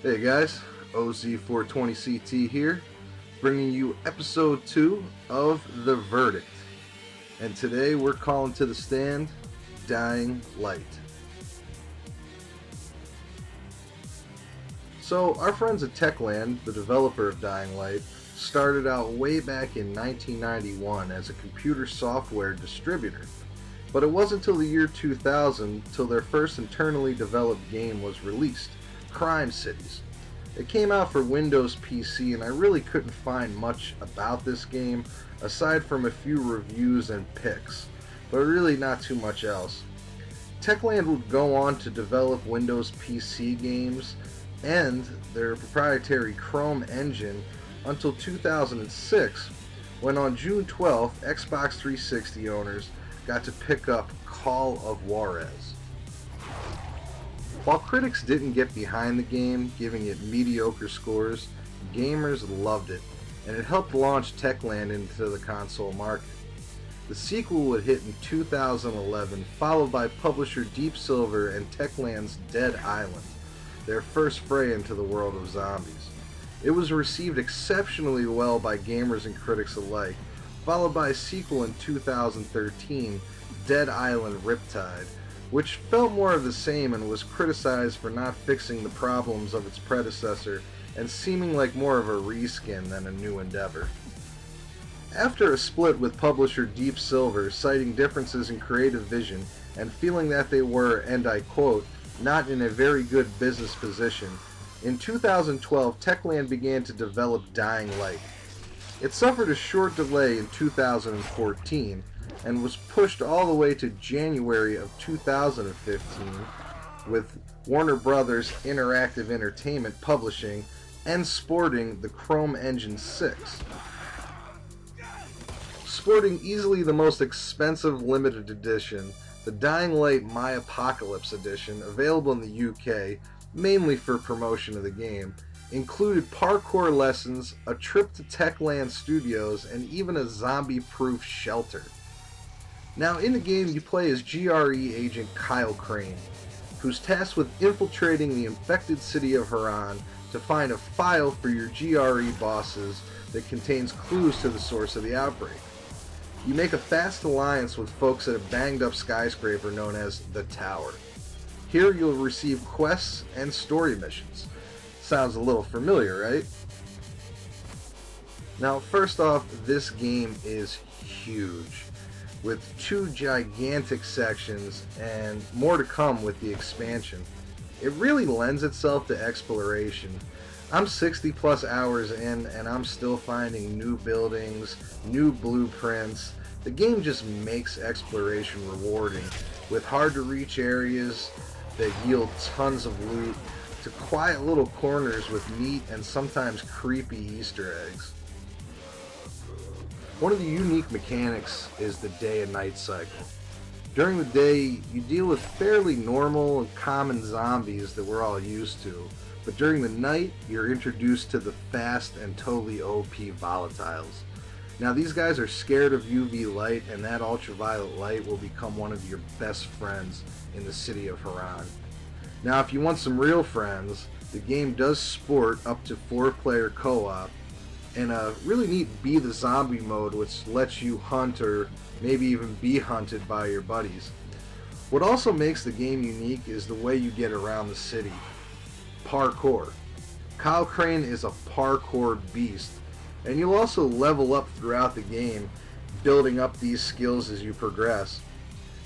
Hey guys, OZ420CT here, bringing you episode 2 of The Verdict. And today we're calling to the stand Dying Light. So, our friends at Techland, the developer of Dying Light, started out way back in 1991 as a computer software distributor. But it wasn't until the year 2000 till their first internally developed game was released, Crime Cities. It came out for Windows PC, and I really couldn't find much about this game aside from a few reviews and pics, but really not too much else. Techland would go on to develop Windows PC games and their proprietary Chrome engine until 2006, when on June 12th, Xbox 360 owners got to pick up Call of Juarez. While critics didn't get behind the game, giving it mediocre scores, gamers loved it, and it helped launch Techland into the console market. The sequel would hit in 2011, followed by publisher Deep Silver and Techland's Dead Island, their first foray into the world of zombies. It was received exceptionally well by gamers and critics alike, followed by a sequel in 2013, Dead Island Riptide, which felt more of the same and was criticized for not fixing the problems of its predecessor and seeming like more of a reskin than a new endeavor. After a split with publisher Deep Silver, citing differences in creative vision and feeling that they were, and I quote, not in a very good business position, in 2012 Techland began to develop Dying Light. It suffered a short delay in 2014, and was pushed all the way to January of 2015 with Warner Brothers Interactive Entertainment publishing and sporting the Chrome Engine 6. Sporting easily the most expensive limited edition, the Dying Light My Apocalypse edition, available in the UK, mainly for promotion of the game, included parkour lessons, a trip to Techland Studios, and even a zombie-proof shelter. Now, in the game, you play as GRE agent Kyle Crane, who's tasked with infiltrating the infected city of Harran to find a file for your GRE bosses that contains clues to the source of the outbreak. You make a fast alliance with folks at a banged-up skyscraper known as The Tower. Here, you'll receive quests and story missions. Sounds a little familiar, right? Now, first off, this game is huge, with 2 gigantic sections and more to come with the expansion. It really lends itself to exploration. I'm 60 plus hours in and I'm still finding new buildings, new blueprints. The game just makes exploration rewarding, with hard to reach areas that yield tons of loot to quiet little corners with neat and sometimes creepy Easter eggs. One of the unique mechanics is the day and night cycle. During the day, you deal with fairly normal and common zombies that we're all used to, but during the night, you're introduced to the fast and totally OP volatiles. Now, these guys are scared of UV light, and that ultraviolet light will become one of your best friends in the city of Harran. Now, if you want some real friends, the game does sport up to 4-player co-op, and a really neat Be the Zombie mode, which lets you hunt or maybe even be hunted by your buddies. What also makes the game unique is the way you get around the city. Parkour. Kyle Crane is a parkour beast, and you'll also level up throughout the game, building up these skills as you progress.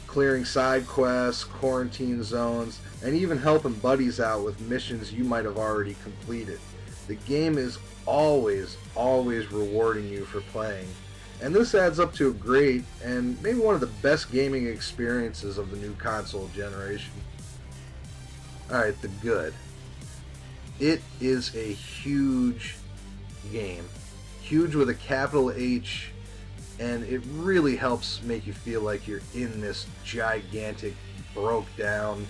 Clearing side quests, quarantine zones, and even helping buddies out with missions you might have already completed. The game is always rewarding you for playing, and this adds up to a great and maybe one of the best gaming experiences of the new console generation. Alright, the good. It is a huge game. Huge with a capital H, and it really helps make you feel like you're in this gigantic, broke down,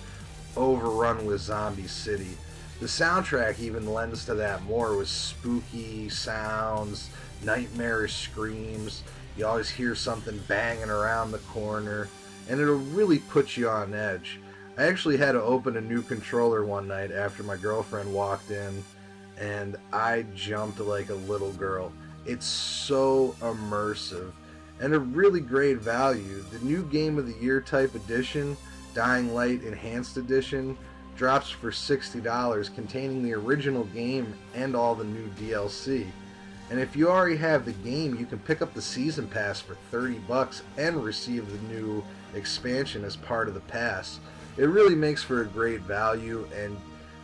overrun with zombie city. The soundtrack even lends to that more, with spooky sounds, nightmarish screams. You always hear something banging around the corner, and it'll really put you on edge. I actually had to open a new controller one night after my girlfriend walked in, and I jumped like a little girl. It's so immersive and a really great value. The new Game of the Year type edition, Dying Light Enhanced Edition, drops for $60, containing the original game and all the new DLC. And if you already have the game, you can pick up the season pass for $30 and receive the new expansion as part of the pass. It really makes for a great value and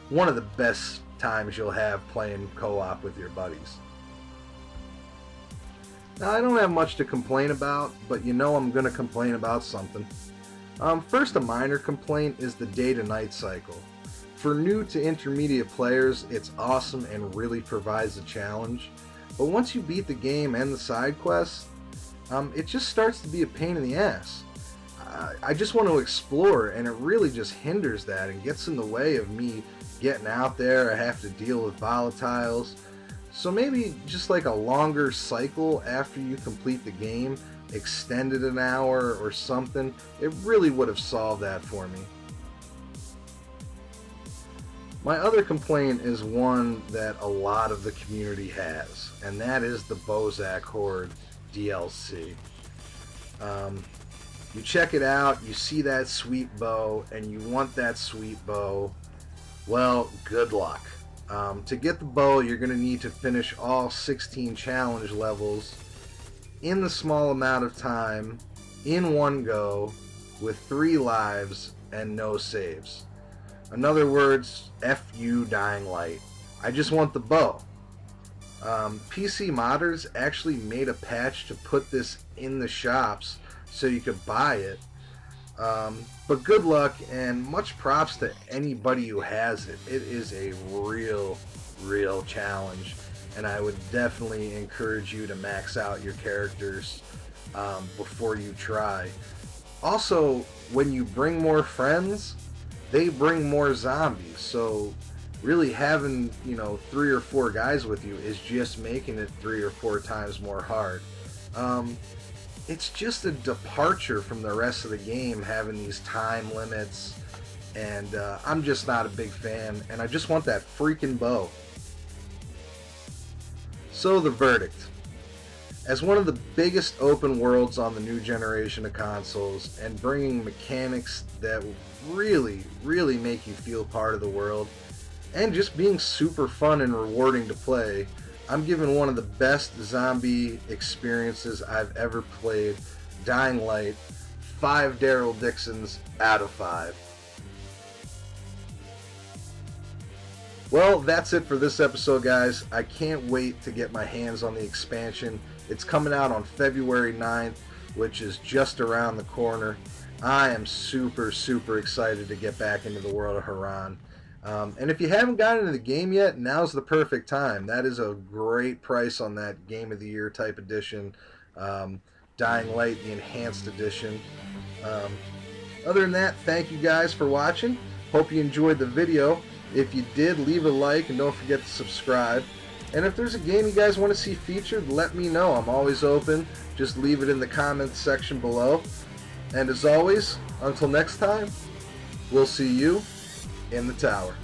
one of the best times you'll have playing co-op with your buddies. Now, I don't have much to complain about, but you know I'm going to complain about something. First, a minor complaint is the day-to-night cycle. For new to intermediate players, it's awesome and really provides a challenge. But once you beat the game and the side quests, it just starts to be a pain in the ass. I just want to explore, and it really just hinders that and gets in the way of me getting out there. I have to deal with volatiles. So maybe just like a longer cycle after you complete the game, extended an hour or something, it really would have solved that for me. My other complaint is one that a lot of the community has, and that is the Bozak Horde DLC. You check it out, you see that sweet bow, and you want that sweet bow. Well, good luck. To get the bow, you're going to need to finish all 16 challenge levels in the small amount of time, in one go, with 3 lives and no saves. In other words, F you, Dying Light. I just want the bow. PC modders actually made a patch to put this in the shops so you could buy it. But good luck and much props to anybody who has it. It is a real challenge, and I would definitely encourage you to max out your characters before you try. Also, when you bring more friends, they bring more zombies, so really having 3 or 4 guys with you is just making it 3 or 4 times more hard. It's just a departure from the rest of the game, having these time limits, and I'm just not a big fan, and I just want that freaking bow. So the verdict. As one of the biggest open worlds on the new generation of consoles, and bringing mechanics that really make you feel part of the world, and just being super fun and rewarding to play, I'm giving one of the best zombie experiences I've ever played, Dying Light, 5 Daryl Dixons out of 5. Well, that's it for this episode, guys. I can't wait to get my hands on the expansion. It's coming out on February 9th, which is just around the corner. I am super excited to get back into the world of Haran. And if you haven't gotten into the game yet, now's the perfect time. That is a great price on that Game of the Year type edition. Dying Light, the Enhanced Edition. Other than that, thank you guys for watching. Hope you enjoyed the video. If you did, leave a like and don't forget to subscribe. And if there's a game you guys want to see featured, let me know. I'm always open. Just leave it in the comments section below. And as always, until next time, we'll see you in the tower.